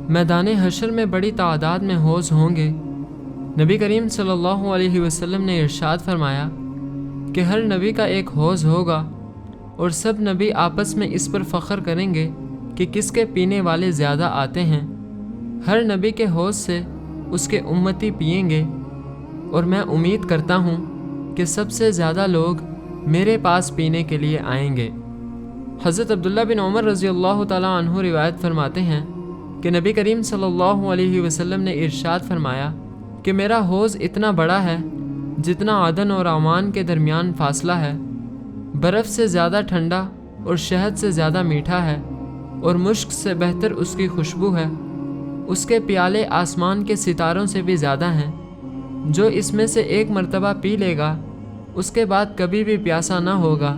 میدان حشر میں بڑی تعداد میں حوض ہوں گے۔ نبی کریم صلی اللہ علیہ وسلم نے ارشاد فرمایا کہ ہر نبی کا ایک حوض ہوگا اور سب نبی آپس میں اس پر فخر کریں گے کہ کس کے پینے والے زیادہ آتے ہیں۔ ہر نبی کے حوض سے اس کے امتی پئیں گے اور میں امید کرتا ہوں کہ سب سے زیادہ لوگ میرے پاس پینے کے لیے آئیں گے۔ حضرت عبداللہ بن عمر رضی اللہ تعالیٰ عنہ روایت فرماتے ہیں کہ نبی کریم صلی اللہ علیہ وسلم نے ارشاد فرمایا کہ میرا حوض اتنا بڑا ہے جتنا عدن اور عمان کے درمیان فاصلہ ہے، برف سے زیادہ ٹھنڈا اور شہد سے زیادہ میٹھا ہے، اور مشک سے بہتر اس کی خوشبو ہے۔ اس کے پیالے آسمان کے ستاروں سے بھی زیادہ ہیں۔ جو اس میں سے ایک مرتبہ پی لے گا اس کے بعد کبھی بھی پیاسا نہ ہوگا۔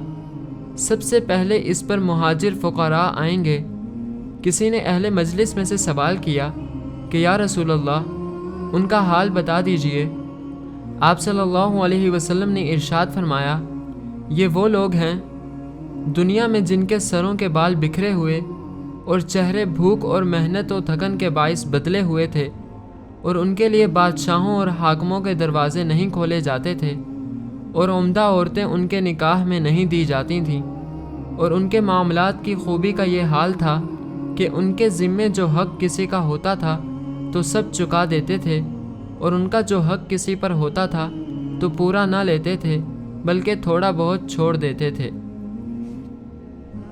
سب سے پہلے اس پر مہاجر فقراء آئیں گے۔ کسی نے اہل مجلس میں سے سوال کیا کہ یا رسول اللہ، ان کا حال بتا دیجئے۔ آپ صلی اللہ علیہ وسلم نے ارشاد فرمایا، یہ وہ لوگ ہیں دنیا میں جن کے سروں کے بال بکھرے ہوئے اور چہرے بھوک اور محنت و تھکن کے باعث بدلے ہوئے تھے، اور ان کے لیے بادشاہوں اور حاکموں کے دروازے نہیں کھولے جاتے تھے، اور عمدہ عورتیں ان کے نکاح میں نہیں دی جاتی تھیں، اور ان کے معاملات کی خوبی کا یہ حال تھا کہ ان کے ذمے جو حق کسی کا ہوتا تھا تو سب چکا دیتے تھے، اور ان کا جو حق کسی پر ہوتا تھا تو پورا نہ لیتے تھے بلکہ تھوڑا بہت چھوڑ دیتے تھے۔